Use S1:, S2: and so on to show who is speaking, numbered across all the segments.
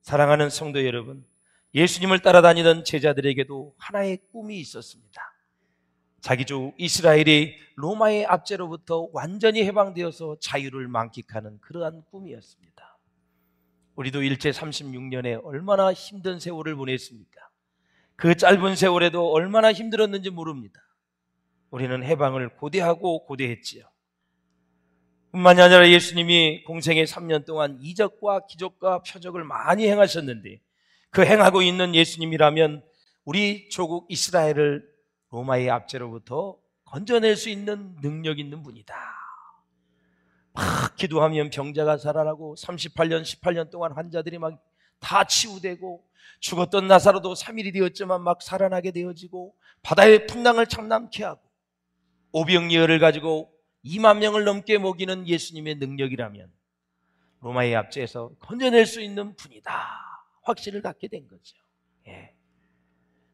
S1: 사랑하는 성도 여러분, 예수님을 따라다니던 제자들에게도 하나의 꿈이 있었습니다. 자기 족 이스라엘이 로마의 압제로부터 완전히 해방되어서 자유를 만끽하는 그러한 꿈이었습니다. 우리도 일제 36년에 얼마나 힘든 세월을 보냈습니까? 그 짧은 세월에도 얼마나 힘들었는지 모릅니다. 우리는 해방을 고대하고 고대했지요. 뿐만이 아니라 예수님이 공생의 3년 동안 이적과 기적과 표적을 많이 행하셨는데, 그 행하고 있는 예수님이라면 우리 조국 이스라엘을 로마의 압제로부터 건져낼 수 있는 능력 있는 분이다. 막 기도하면 병자가 살아나고 38년 18년 동안 환자들이 막 다 치유되고, 죽었던 나사로도 3일이 되었지만 막 살아나게 되어지고, 바다의 풍랑을 참남케 하고, 오병이어를 가지고 2만 명을 넘게 먹이는 예수님의 능력이라면 로마의 압제에서 건져낼 수 있는 분이다, 확신을 갖게 된 거죠.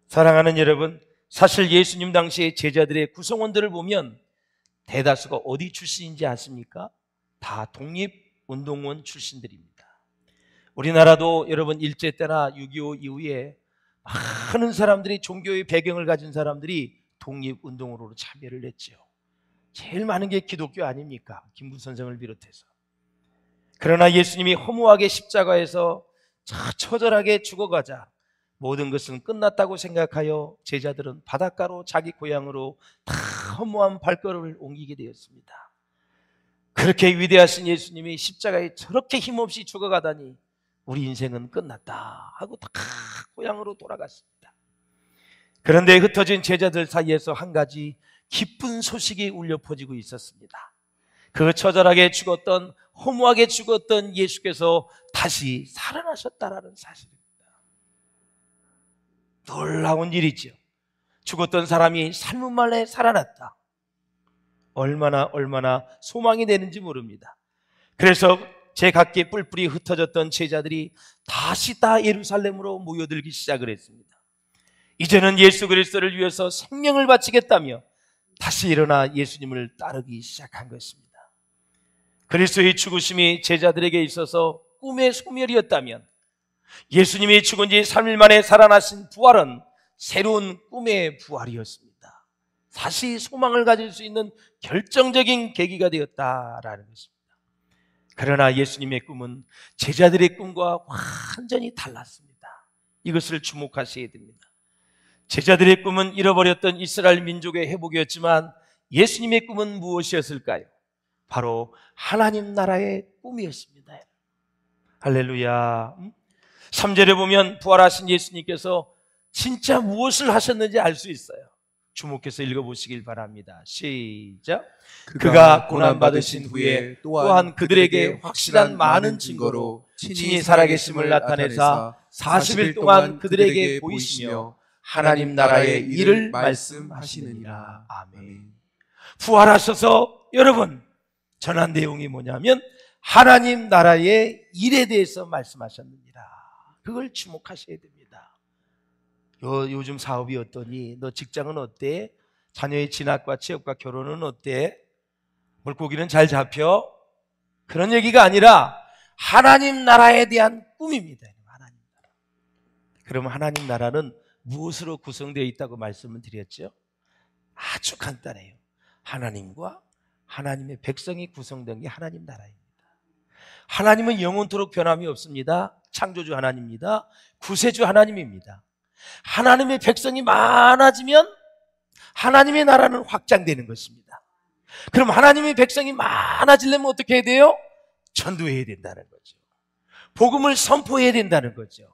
S1: 사랑하는 여러분, 사실 예수님 당시의 제자들의 구성원들을 보면 대다수가 어디 출신인지 아십니까? 다 독립운동원 출신들입니다. 우리나라도 여러분 일제 때나 6.25 이후에 많은 사람들이, 종교의 배경을 가진 사람들이 독립운동으로 참여를 했죠. 제일 많은 게 기독교 아닙니까? 김구 선생을 비롯해서. 그러나 예수님이 허무하게 십자가에서 처절하게 죽어가자 모든 것은 끝났다고 생각하여 제자들은 바닷가로, 자기 고향으로 다 허무한 발걸음을 옮기게 되었습니다. 그렇게 위대하신 예수님이 십자가에 저렇게 힘없이 죽어가다니 우리 인생은 끝났다 하고 다 고향으로 돌아갔습니다. 그런데 흩어진 제자들 사이에서 한 가지 기쁜 소식이 울려 퍼지고 있었습니다. 그 처절하게 죽었던, 허무하게 죽었던 예수께서 다시 살아나셨다라는 사실입니다. 놀라운 일이죠. 죽었던 사람이 3분 만에 살아났다. 얼마나 소망이 되는지 모릅니다. 그래서 제각기 뿔뿔이 흩어졌던 제자들이 다시 다 예루살렘으로 모여들기 시작을 했습니다. 이제는 예수 그리스도를 위해서 생명을 바치겠다며 다시 일어나 예수님을 따르기 시작한 것입니다. 그리스도의 죽으심이 제자들에게 있어서 꿈의 소멸이었다면, 예수님이 죽은 지 3일 만에 살아나신 부활은 새로운 꿈의 부활이었습니다. 다시 소망을 가질 수 있는 결정적인 계기가 되었다라는 것입니다. 그러나 예수님의 꿈은 제자들의 꿈과 완전히 달랐습니다. 이것을 주목하셔야 됩니다. 제자들의 꿈은 잃어버렸던 이스라엘 민족의 회복이었지만 예수님의 꿈은 무엇이었을까요? 바로 하나님 나라의 꿈이었습니다. 할렐루야. 3절에 보면 부활하신 예수님께서 진짜 무엇을 하셨는지 알 수 있어요. 주목해서 읽어보시길 바랍니다. 시작. 그가 고난받으신 후에 또한 그들에게 확실한 많은 증거로 친히 살아계심을 나타내사 40일 동안 그들에게 보이시며 하나님 나라의 일을 말씀하시느니라. 아멘. 부활하셔서 여러분 전한 내용이 뭐냐면 하나님 나라의 일에 대해서 말씀하셨느니라. 그걸 주목하셔야 됩니다. 요즘 사업이 어떠니? 너 직장은 어때? 자녀의 진학과 취업과 결혼은 어때? 물고기는 잘 잡혀? 그런 얘기가 아니라 하나님 나라에 대한 꿈입니다. 하나님 나라. 그럼 하나님 나라는 무엇으로 구성되어 있다고 말씀을 드렸죠? 아주 간단해요. 하나님과 하나님의 백성이 구성된 게 하나님 나라입니다. 하나님은 영원토록 변함이 없습니다. 창조주 하나님입니다. 구세주 하나님입니다. 하나님의 백성이 많아지면 하나님의 나라는 확장되는 것입니다. 그럼 하나님의 백성이 많아지려면 어떻게 해야 돼요? 전도해야 된다는 거죠. 복음을 선포해야 된다는 거죠.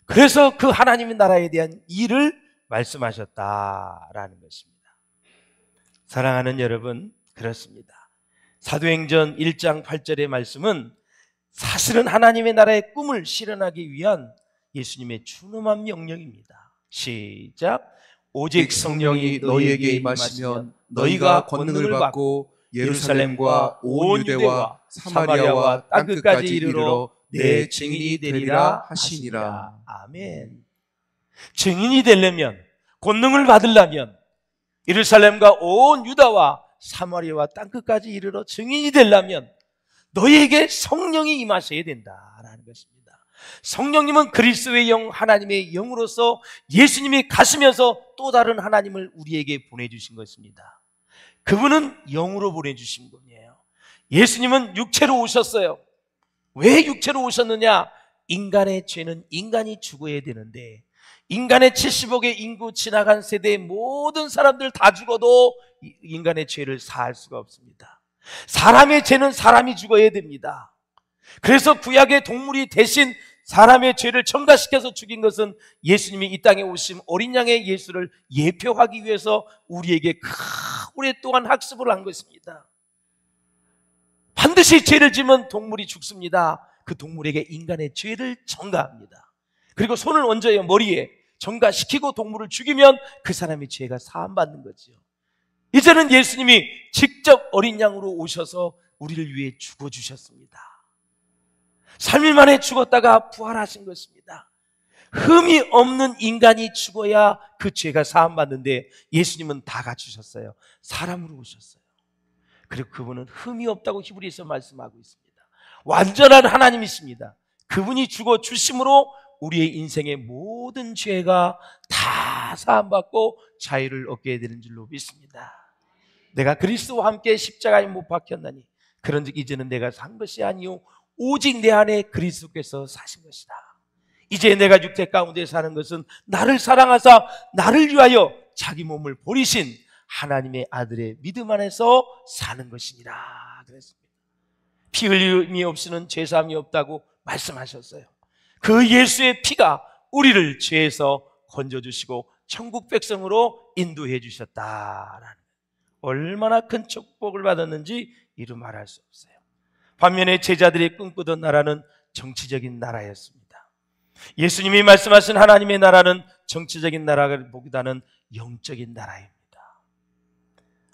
S1: 그래서 그 하나님의 나라에 대한 일을 말씀하셨다라는 것입니다. 사랑하는 여러분, 그렇습니다. 사도행전 1장 8절의 말씀은 사실은 하나님의 나라의 꿈을 실현하기 위한 예수님의 준엄한 명령입니다. 시작. 오직 성령이 너희에게 임하시면 너희가 권능을 받고 예루살렘과 온 유대와 사마리아와 땅끝까지 이르러 내 증인이 되리라 하시니라. 아멘. 증인이 되려면, 권능을 받으려면 예루살렘과 온 유다와 사마리아와 땅끝까지 이르러 증인이 되려면 너희에게 성령이 임하셔야 된다라는 것입니다. 성령님은 그리스도의 영, 하나님의 영으로서 예수님이 가시면서 또 다른 하나님을 우리에게 보내주신 것입니다. 그분은 영으로 보내주신 분이에요. 예수님은 육체로 오셨어요. 왜 육체로 오셨느냐? 인간의 죄는 인간이 죽어야 되는데, 인간의 70억의 인구 지나간 세대의 모든 사람들 다 죽어도 인간의 죄를 사할 수가 없습니다. 사람의 죄는 사람이 죽어야 됩니다. 그래서 구약의 동물이 대신 사람의 죄를 첨가시켜서 죽인 것은 예수님이 이 땅에 오신 어린 양의 예수를 예표하기 위해서 우리에게 오랫동안 학습을 한 것입니다. 반드시 죄를 지면 동물이 죽습니다. 그 동물에게 인간의 죄를 전가합니다. 그리고 손을 얹어요, 머리에 전가시키고 동물을 죽이면 그 사람의 죄가 사함받는 거지요. 이제는 예수님이 직접 어린 양으로 오셔서 우리를 위해 죽어주셨습니다. 3일 만에 죽었다가 부활하신 것입니다. 흠이 없는 인간이 죽어야 그 죄가 사함받는데 예수님은 다 갖추셨어요. 사람으로 오셨어요. 그리고 그분은 흠이 없다고 히브리서 말씀하고 있습니다. 완전한 하나님이십니다. 그분이 죽어 주심으로 우리의 인생의 모든 죄가 다 사함받고 자유를 얻게 되는 줄로 믿습니다. 내가 그리스도와 함께 십자가에 못 박혔나니 그런즉 이제는 내가 산 것이 아니요 오직 내 안에 그리스도께서 사신 것이다. 이제 내가 육체 가운데 사는 것은 나를 사랑하사 나를 위하여 자기 몸을 버리신 하나님의 아들의 믿음 안에서 사는 것이니라 그랬습니다. 피 흘림이 없이는 죄사함이 없다고 말씀하셨어요. 그 예수의 피가 우리를 죄에서 건져주시고 천국 백성으로 인도해 주셨다라는, 얼마나 큰 축복을 받았는지 이루 말할 수 없어요. 반면에 제자들이 꿈꾸던 나라는 정치적인 나라였습니다. 예수님이 말씀하신 하나님의 나라는 정치적인 나라보다는 영적인 나라입니다.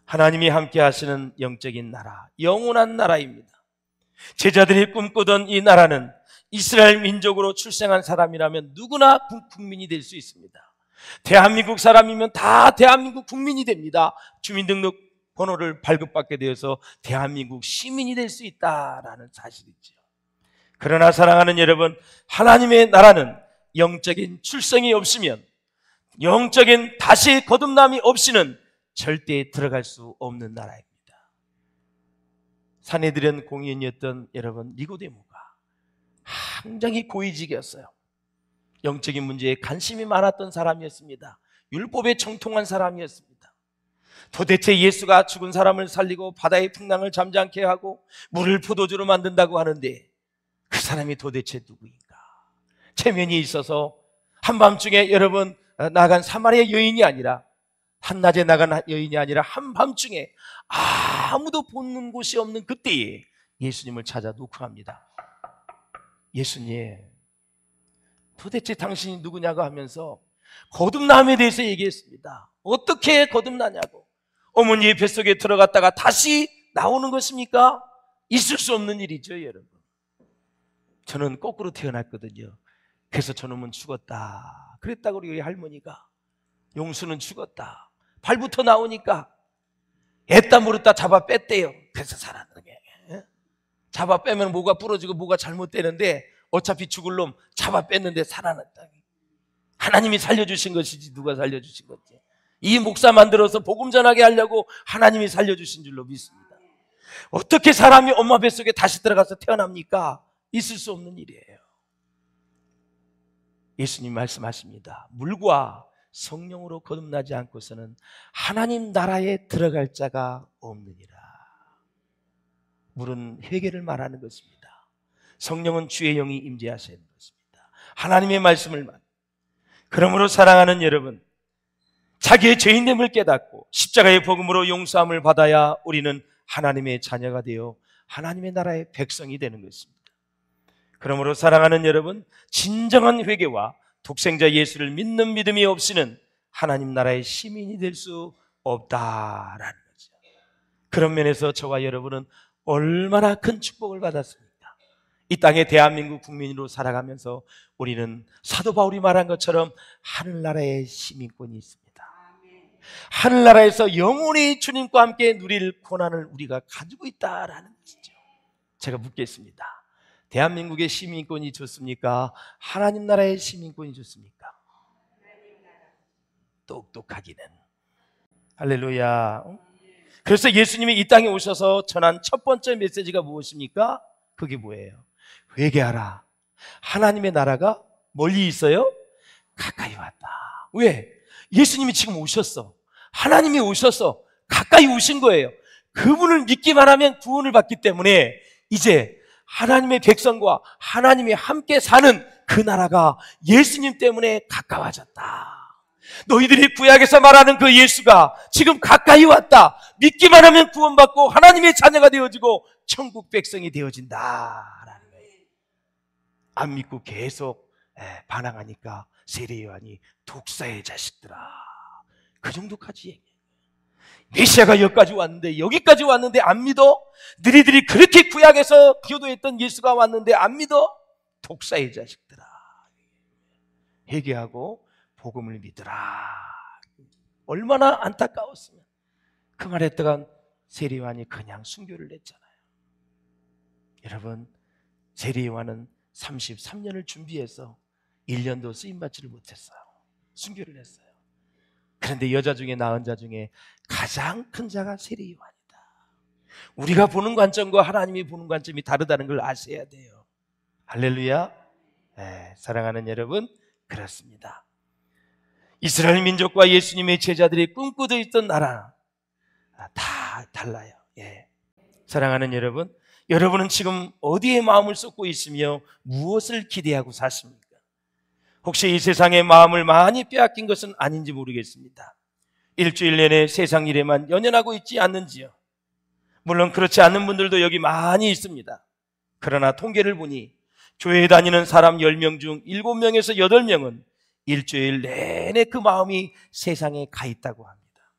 S1: 하나님이 함께 하시는 영적인 나라, 영원한 나라입니다. 제자들이 꿈꾸던 이 나라는 이스라엘 민족으로 출생한 사람이라면 누구나 국민이 될 수 있습니다. 대한민국 사람이면 다 대한민국 국민이 됩니다. 주민등록 번호를 발급받게 되어서 대한민국 시민이 될 수 있다라는 사실이죠. 그러나 사랑하는 여러분, 하나님의 나라는 영적인 출생이 없으면, 영적인 다시 거듭남이 없이는 절대 들어갈 수 없는 나라입니다. 산헤드린 공인이었던 여러분 니고데모가 굉장히 고위직이었어요. 영적인 문제에 관심이 많았던 사람이었습니다. 율법에 정통한 사람이었습니다. 도대체 예수가 죽은 사람을 살리고 바다의 풍랑을 잠잠케 하고 물을 포도주로 만든다고 하는데 그 사람이 도대체 누구인가? 체면이 있어서 한밤중에 여러분 나간 사마리아 여인이 아니라, 한낮에 나간 여인이 아니라 한밤중에 아무도 보는 곳이 없는 그때에 예수님을 찾아 녹화합니다. 예수님, 도대체 당신이 누구냐고 하면서 거듭남에 대해서 얘기했습니다. 어떻게 거듭나냐고. 어머니의 뱃속에 들어갔다가 다시 나오는 것입니까? 있을 수 없는 일이죠, 여러분. 저는 거꾸로 태어났거든요. 그래서 저놈은 죽었다 그랬다고 우리 할머니가. 용수는 죽었다. 발부터 나오니까 애따 물었다 잡아 뺐대요. 그래서 살았는 게. 잡아 빼면 뭐가 부러지고 뭐가 잘못되는데 어차피 죽을 놈 잡아 뺐는데 살아났다. 하나님이 살려주신 것이지 누가 살려주신 건지. 이 목사 만들어서 복음 전하게 하려고 하나님이 살려주신 줄로 믿습니다. 어떻게 사람이 엄마 뱃속에 다시 들어가서 태어납니까? 있을 수 없는 일이에요. 예수님 말씀하십니다. 물과 성령으로 거듭나지 않고서는 하나님 나라에 들어갈 자가 없느니라. 물은 회개를 말하는 것입니다. 성령은 주의 영이 임재하시는 것입니다. 하나님의 말씀을 말. 그러므로 사랑하는 여러분, 자기의 죄인됨을 깨닫고 십자가의 복음으로 용서함을 받아야 우리는 하나님의 자녀가 되어 하나님의 나라의 백성이 되는 것입니다. 그러므로 사랑하는 여러분, 진정한 회개와 독생자 예수를 믿는 믿음이 없이는 하나님 나라의 시민이 될 수 없다라는 거죠. 그런 면에서 저와 여러분은 얼마나 큰 축복을 받았습니까? 이 땅의 대한민국 국민으로 살아가면서 우리는 사도 바울이 말한 것처럼 하늘나라의 시민권이 있습니다. 하늘나라에서 영원히 주님과 함께 누릴 고난을 우리가 가지고 있다라는 것이죠. 제가 묻겠습니다. 대한민국의 시민권이 좋습니까? 하나님 나라의 시민권이 좋습니까? 똑똑하기는. 할렐루야. 그래서 예수님이 이 땅에 오셔서 전한 첫 번째 메시지가 무엇입니까? 그게 뭐예요? 회개하라. 하나님의 나라가 멀리 있어요? 가까이 왔다. 왜? 예수님이 지금 오셨어. 하나님이 오셔서 가까이 오신 거예요. 그분을 믿기만 하면 구원을 받기 때문에 이제 하나님의 백성과 하나님이 함께 사는 그 나라가 예수님 때문에 가까워졌다. 너희들이 구약에서 말하는 그 예수가 지금 가까이 왔다. 믿기만 하면 구원받고 하나님의 자녀가 되어지고 천국 백성이 되어진다라는 거예요. 안 믿고 계속 반항하니까 세례 요한이 독사의 자식들아, 그 정도까지 얘기해요. 메시아가 여기까지 왔는데 안 믿어? 너희들이 그렇게 구약에서 교도했던 예수가 왔는데 안 믿어? 독사의 자식들아, 회개하고 복음을 믿으라. 얼마나 안타까웠으면 그 말했다가 세례 요한이 그냥 순교를 했잖아요. 여러분, 세례 요한은 33년을 준비해서 1년도 쓰임받지를 못했어요. 순교를 했어요. 그런데 여자 중에 낳은 자 중에 가장 큰 자가 세례 요한이다. 우리가 보는 관점과 하나님이 보는 관점이 다르다는 걸 아셔야 돼요. 할렐루야. 사랑하는 여러분, 그렇습니다. 이스라엘 민족과 예수님의 제자들이 꿈꾸고 있던 나라 다 달라요. 사랑하는 여러분, 여러분은 지금 어디에 마음을 쏟고 있으며 무엇을 기대하고 사십니까? 혹시 이 세상의 마음을 많이 빼앗긴 것은 아닌지 모르겠습니다. 일주일 내내 세상 일에만 연연하고 있지 않는지요? 물론 그렇지 않은 분들도 여기 많이 있습니다. 그러나 통계를 보니 교회에 다니는 사람 10명 중 7명에서 8명은 일주일 내내 그 마음이 세상에 가 있다고 합니다.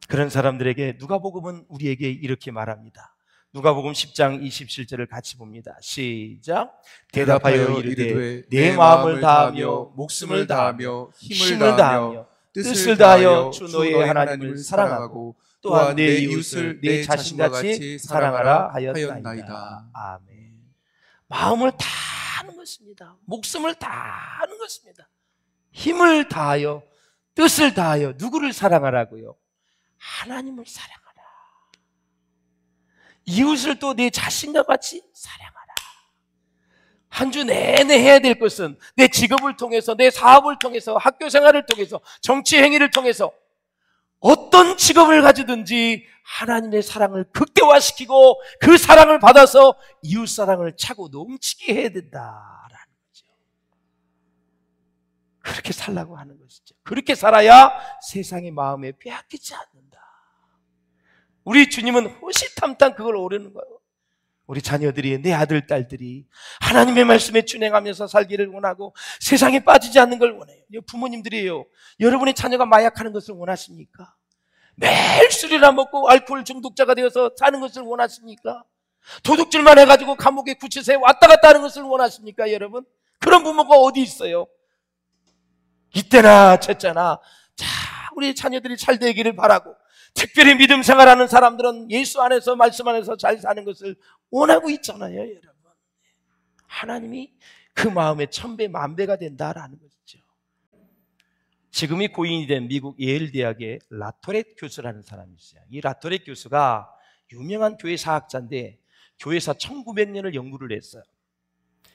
S1: 그런 사람들에게 누가복음은 우리에게 이렇게 말합니다. 누가복음 10장 27절을 같이 봅니다. 시작. 대답하여 이르되 내 마음을 다하며 목숨을 다하며 힘을 다하며 뜻을 다하여 주 너의 하나님을 사랑하고 또한 내 이웃을 내 자신같이 사랑하라 하였나이다. 아멘. 마음을 다하는 것입니다. 목숨을 다하는 것입니다. 힘을 다하여 뜻을 다하여 누구를 사랑하라고요? 하나님을 사랑하라. 이웃을 또 내 자신과 같이 사랑하라. 한 주 내내 해야 될 것은 내 직업을 통해서, 내 사업을 통해서, 학교 생활을 통해서, 정치 행위를 통해서 어떤 직업을 가지든지 하나님의 사랑을 극대화시키고 그 사랑을 받아서 이웃 사랑을 차고 넘치게 해야 된다라는 거죠. 그렇게 살라고 하는 것이죠. 그렇게 살아야 세상의 마음에 빼앗기지 않는다. 우리 주님은 호시탐탐 그걸 오르는 거예요. 우리 자녀들이, 내 아들, 딸들이 하나님의 말씀에 준행하면서 살기를 원하고 세상에 빠지지 않는 걸 원해요. 부모님들이에요. 여러분의 자녀가 마약하는 것을 원하십니까? 매일 술이나 먹고 알코올 중독자가 되어서 사는 것을 원하십니까? 도둑질만 해가지고 감옥에 구치소에 왔다 갔다 하는 것을 원하십니까, 여러분? 그런 부모가 어디 있어요? 이때나 저때나 자, 우리 자녀들이 잘 되기를 바라고, 특별히 믿음 생활하는 사람들은 예수 안에서, 말씀 안에서 잘 사는 것을 원하고 있잖아요, 여러분. 하나님이 그 마음에 1000배, 10,000배가 된다라는 것이죠. 지금이 고인이 된 미국 예일 대학의 라토렛 교수라는 사람이 있어요. 이 라토렛 교수가 유명한 교회 사학자인데 교회사 1900년을 연구를 했어요.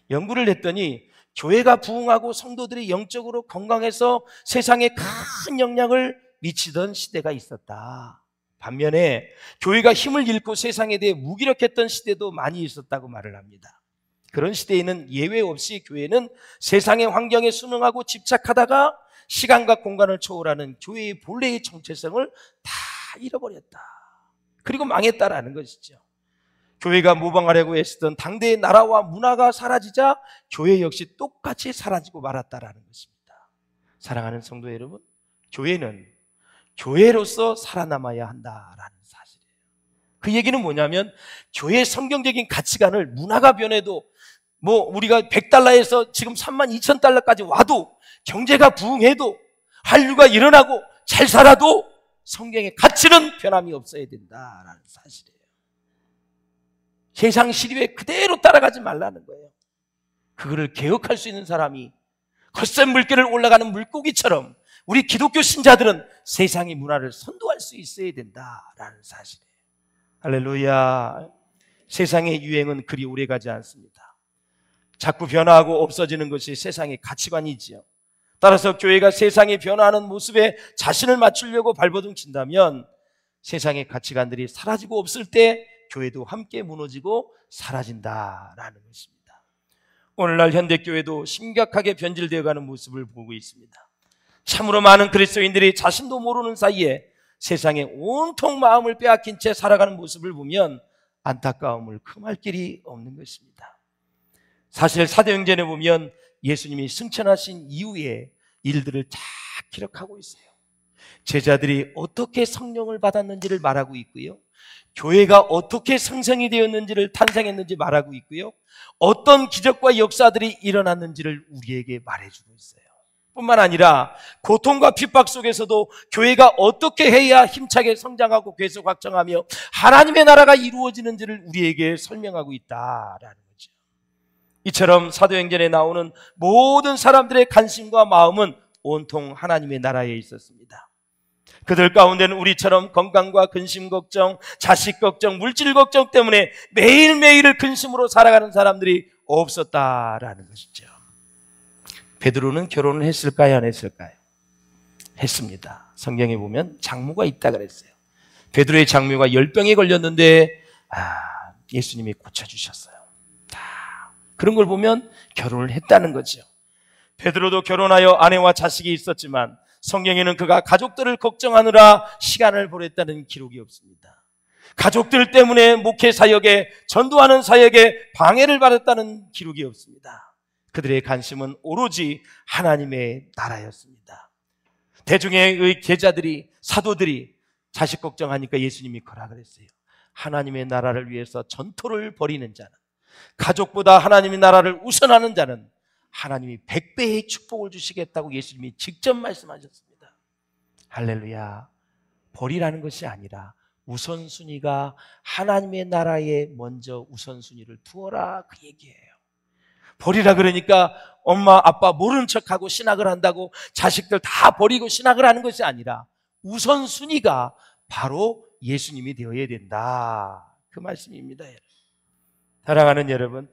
S1: 연구를 했더니 교회가 부흥하고 성도들이 영적으로 건강해서 세상에 큰 영향을 미치던 시대가 있었다. 반면에 교회가 힘을 잃고 세상에 대해 무기력했던 시대도 많이 있었다고 말을 합니다. 그런 시대에는 예외 없이 교회는 세상의 환경에 순응하고 집착하다가 시간과 공간을 초월하는 교회의 본래의 정체성을 다 잃어버렸다. 그리고 망했다라는 것이죠. 교회가 모방하려고 애쓰던 당대의 나라와 문화가 사라지자 교회 역시 똑같이 사라지고 말았다라는 것입니다. 사랑하는 성도 여러분, 교회는 교회로서 살아남아야 한다라는 사실이에요. 그 얘기는 뭐냐면 교회의 성경적인 가치관을 문화가 변해도 우리가 $100에서 지금 32,000달러까지 와도 경제가 부흥해도 한류가 일어나고 잘 살아도 성경의 가치는 변함이 없어야 된다라는 사실이에요. 세상 시류에 그대로 따라가지 말라는 거예요. 그거를 개혁할 수 있는 사람이 헛된 물결을 올라가는 물고기처럼 우리 기독교 신자들은 세상의 문화를 선도할 수 있어야 된다라는 사실이에요. 할렐루야. 세상의 유행은 그리 오래가지 않습니다. 자꾸 변화하고 없어지는 것이 세상의 가치관이지요. 따라서 교회가 세상이 변화하는 모습에 자신을 맞추려고 발버둥 친다면 세상의 가치관들이 사라지고 없을 때 교회도 함께 무너지고 사라진다라는 것입니다. 오늘날 현대교회도 심각하게 변질되어가는 모습을 보고 있습니다. 참으로 많은 그리스도인들이 자신도 모르는 사이에 세상에 온통 마음을 빼앗긴 채 살아가는 모습을 보면 안타까움을 금할 길이 없는 것입니다. 사실 사도행전에 보면 예수님이 승천하신 이후에 일들을 잘 기록하고 있어요. 제자들이 어떻게 성령을 받았는지를 말하고 있고요, 교회가 어떻게 생성이 되었는지를 탄생했는지 말하고 있고요, 어떤 기적과 역사들이 일어났는지를 우리에게 말해주고 있어요. 뿐만 아니라 고통과 핍박 속에서도 교회가 어떻게 해야 힘차게 성장하고 계속 확장하며 하나님의 나라가 이루어지는지를 우리에게 설명하고 있다라는 거죠. 이처럼 사도행전에 나오는 모든 사람들의 관심과 마음은 온통 하나님의 나라에 있었습니다. 그들 가운데는 우리처럼 건강과 근심 걱정, 자식 걱정, 물질 걱정 때문에 매일매일을 근심으로 살아가는 사람들이 없었다라는 것이죠. 베드로는 결혼을 했을까요, 안 했을까요? 했습니다. 성경에 보면 장모가 있다 그랬어요. 베드로의 장모가 열병에 걸렸는데 예수님이 고쳐주셨어요. 그런 걸 보면 결혼을 했다는 거죠. 베드로도 결혼하여 아내와 자식이 있었지만 성경에는 그가 가족들을 걱정하느라 시간을 보냈다는 기록이 없습니다. 가족들 때문에 목회 사역에, 전도하는 사역에 방해를 받았다는 기록이 없습니다. 그들의 관심은 오로지 하나님의 나라였습니다. 대중의 제자들이, 사도들이 자식 걱정하니까 예수님이 허락을 했어요. 하나님의 나라를 위해서 전토를 벌이는 자는, 가족보다 하나님의 나라를 우선하는 자는 하나님이 100배의 축복을 주시겠다고 예수님이 직접 말씀하셨습니다. 할렐루야. 벌이라는 것이 아니라 우선순위가 하나님의 나라에 먼저 우선순위를 두어라, 그 얘기예요. 버리라 그러니까 엄마 아빠 모른 척하고 신학을 한다고 자식들 다 버리고 신학을 하는 것이 아니라 우선순위가 바로 예수님이 되어야 된다, 그 말씀입니다. 사랑하는 여러분,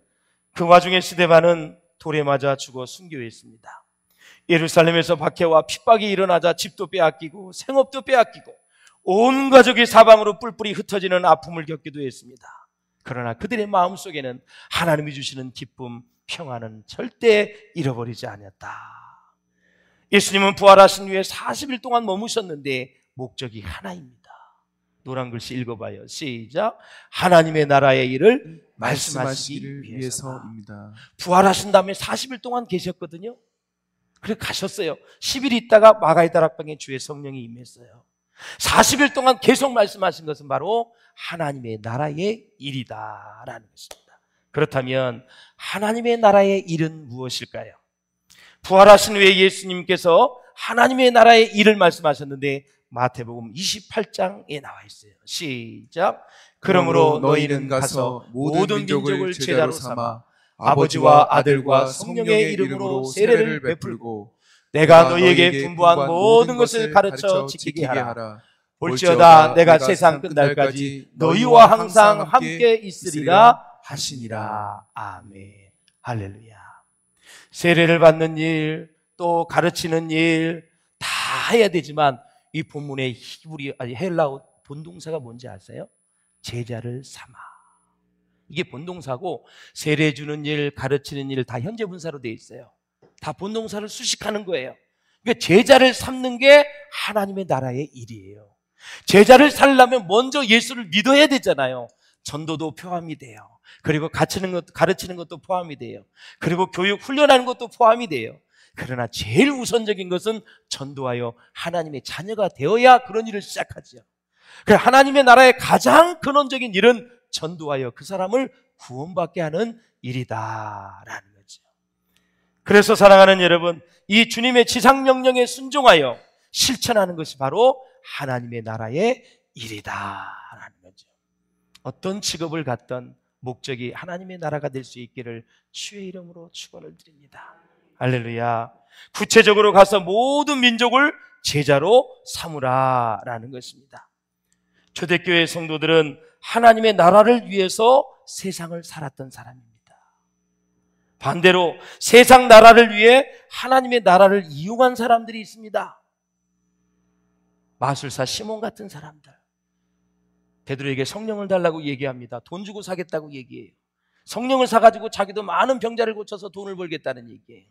S1: 그 와중에 스데반은 돌에 맞아 죽어 순교했습니다. 예루살렘에서 박해와 핍박이 일어나자 집도 빼앗기고 생업도 빼앗기고 온 가족이 사방으로 뿔뿔이 흩어지는 아픔을 겪기도 했습니다. 그러나 그들의 마음속에는 하나님이 주시는 기쁨, 평안은 절대 잃어버리지 않았다. 예수님은 부활하신 후에 40일 동안 머무셨는데 목적이 하나입니다. 노란 글씨 읽어봐요. 시작. 하나님의 나라의 일을 말씀하시기 위해서입니다. 부활하신 다음에 40일 동안 계셨거든요. 그래서 가셨어요. 10일 있다가 마가의 다락방에 주의 성령이 임했어요. 40일 동안 계속 말씀하신 것은 바로 하나님의 나라의 일이다라는 것입니다. 그렇다면 하나님의 나라의 일은 무엇일까요? 부활하신 후에 예수님께서 하나님의 나라의 일을 말씀하셨는데 마태복음 28장에 나와 있어요. 시작. 그러므로 너희는 가서 모든 민족을 제자로 삼아 아버지와 아들과 성령의 이름으로 세례를 베풀고 내가 너희에게 분부한 모든 것을 가르쳐 지키게 하라. 볼지어다 내가 세상 끝날까지 너희와 항상 함께 있으리라 하시니라. 아멘. 할렐루야. 세례를 받는 일, 또 가르치는 일 다 해야 되지만 이 본문의 헬라어 본동사가 뭔지 아세요? 제자를 삼아. 이게 본동사고 세례 주는 일, 가르치는 일 다 현재 분사로 되어 있어요. 다 본동사를 수식하는 거예요. 그러니까 제자를 삼는 게 하나님의 나라의 일이에요. 제자를 살려면 먼저 예수를 믿어야 되잖아요. 전도도 포함이 돼요. 그리고 가르치는 것도 포함이 돼요. 그리고 교육 훈련하는 것도 포함이 돼요. 그러나 제일 우선적인 것은 전도하여 하나님의 자녀가 되어야 그런 일을 시작하죠. 하나님의 나라의 가장 근원적인 일은 전도하여 그 사람을 구원받게 하는 일이다라는 거죠. 그래서 사랑하는 여러분, 이 주님의 지상명령에 순종하여 실천하는 것이 바로 하나님의 나라의 일이다라는 거죠. 어떤 직업을 갖던, 목적이 하나님의 나라가 될 수 있기를 주의 이름으로 축원을 드립니다. 할렐루야. 구체적으로 가서 모든 민족을 제자로 삼으라라는 것입니다. 초대교회 성도들은 하나님의 나라를 위해서 세상을 살았던 사람입니다. 반대로 세상 나라를 위해 하나님의 나라를 이용한 사람들이 있습니다. 마술사 시몬 같은 사람들. 베드로에게 성령을 달라고 얘기합니다. 돈 주고 사겠다고 얘기해요. 성령을 사가지고 자기도 많은 병자를 고쳐서 돈을 벌겠다는 얘기예요.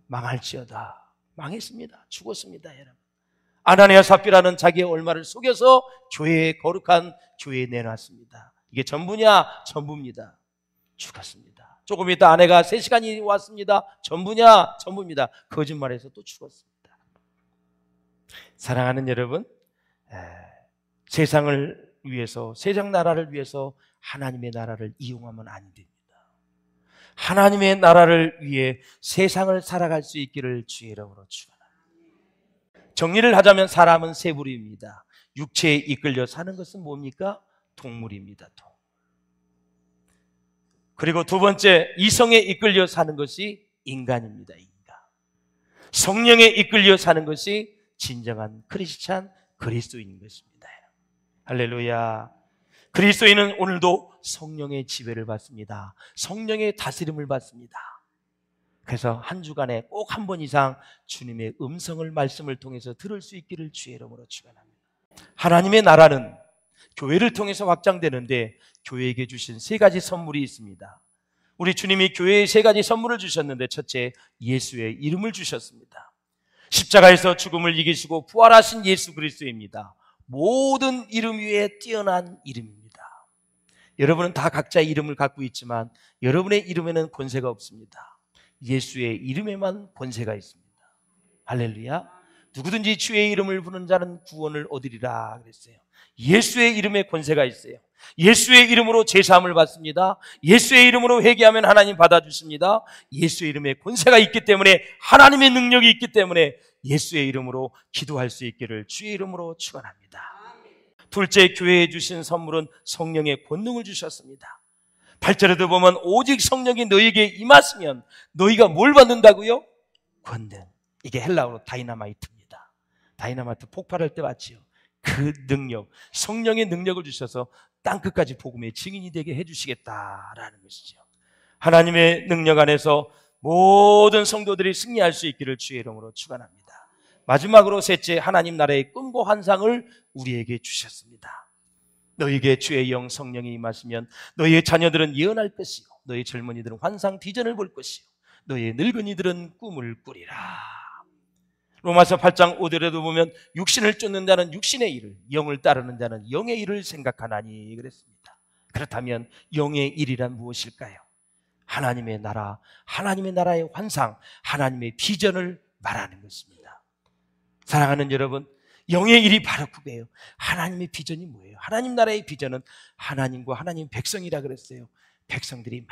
S1: 망할지어다. 망했습니다. 죽었습니다, 여러분. 아나니아 삽비라는 자기의 얼마를 속여서 교회에, 거룩한 교회에 내놨습니다. 이게 전부냐? 전부입니다. 죽었습니다. 조금 있다 아내가 3시간이 왔습니다. 전부냐? 전부입니다. 거짓말해서 또 죽었습니다. 사랑하는 여러분, 세상을 위해서, 세상 나라를 위해서 하나님의 나라를 이용하면 안 됩니다. 하나님의 나라를 위해 세상을 살아갈 수 있기를 주의 이름으로 축원합니다. 정리를 하자면 사람은 세 부류입니다. 육체에 이끌려 사는 것은 뭡니까? 동물입니다. 그리고 두 번째, 이성에 이끌려 사는 것이 인간입니다. 인간. 성령에 이끌려 사는 것이 진정한 크리스찬, 그리스도인인 것입니다. 할렐루야. 그리스도인은 오늘도 성령의 지배를 받습니다. 성령의 다스림을 받습니다. 그래서 한 주간에 꼭 한 번 이상 주님의 음성을, 말씀을 통해서 들을 수 있기를 주의 이름으로 축원합니다. 하나님의 나라는 교회를 통해서 확장되는데 교회에게 주신 3가지 선물이 있습니다. 우리 주님이 교회에 3가지 선물을 주셨는데, 첫째, 예수의 이름을 주셨습니다. 십자가에서 죽음을 이기시고 부활하신 예수 그리스도입니다. 모든 이름 위에 뛰어난 이름입니다. 여러분은 다 각자의 이름을 갖고 있지만 여러분의 이름에는 권세가 없습니다. 예수의 이름에만 권세가 있습니다. 할렐루야. 누구든지 주의 이름을 부르는 자는 구원을 얻으리라 그랬어요. 예수의 이름에 권세가 있어요. 예수의 이름으로 제사함을 받습니다. 예수의 이름으로 회개하면 하나님 받아주십니다. 예수의 이름에 권세가 있기 때문에, 하나님의 능력이 있기 때문에 예수의 이름으로 기도할 수 있기를 주의 이름으로 축원합니다. 둘째, 교회에 주신 선물은 성령의 권능을 주셨습니다. 8절에도 보면 오직 성령이 너희에게 임하시면 너희가 뭘 받는다고요? 권능. 이게 헬라어로 다이나마이트입니다. 다이나마이트 폭발할 때 맞지요. 그 능력, 성령의 능력을 주셔서 땅끝까지 복음의 증인이 되게 해주시겠다라는 것이죠. 하나님의 능력 안에서 모든 성도들이 승리할 수 있기를 주의 이름으로 축원합니다. 마지막으로 셋째, 하나님 나라의 꿈과 환상을 우리에게 주셨습니다. 너희에게 주의 영 성령이 임하시면 너희의 자녀들은 예언할 것이요, 너희 젊은이들은 환상 비전을 볼 것이요, 너희의 늙은이들은 꿈을 꾸리라. 로마서 8장 5절에도 보면 육신을 쫓는 자는 육신의 일을, 영을 따르는 자는 영의 일을 생각하나니 그랬습니다. 그렇다면 영의 일이란 무엇일까요? 하나님의 나라, 하나님의 나라의 환상, 하나님의 비전을 말하는 것입니다. 사랑하는 여러분, 영의 일이 바로 그거예요. 하나님의 비전이 뭐예요? 하나님 나라의 비전은 하나님과 하나님 백성이라 그랬어요. 백성들이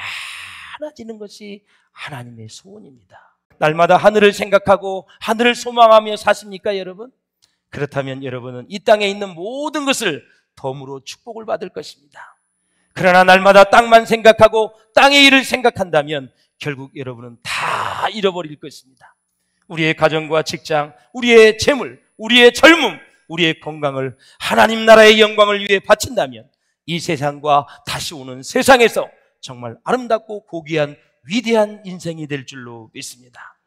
S1: 많아지는 것이 하나님의 소원입니다. 날마다 하늘을 생각하고 하늘을 소망하며 사십니까, 여러분? 그렇다면 여러분은 이 땅에 있는 모든 것을 덤으로 축복을 받을 것입니다. 그러나 날마다 땅만 생각하고 땅의 일을 생각한다면 결국 여러분은 다 잃어버릴 것입니다. 우리의 가정과 직장, 우리의 재물, 우리의 젊음, 우리의 건강을 하나님 나라의 영광을 위해 바친다면 이 세상과 다시 오는 세상에서 정말 아름답고 고귀한 위대한 인생이 될 줄로 믿습니다.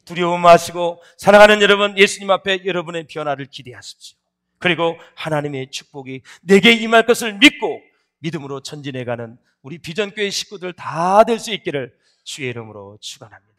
S1: 두려워 마시고, 사랑하는 여러분, 예수님 앞에 여러분의 변화를 기대하십시오. 그리고 하나님의 축복이 내게 임할 것을 믿고 믿음으로 전진해가는 우리 비전교회 식구들 다 될 수 있기를 주의 이름으로 축원합니다.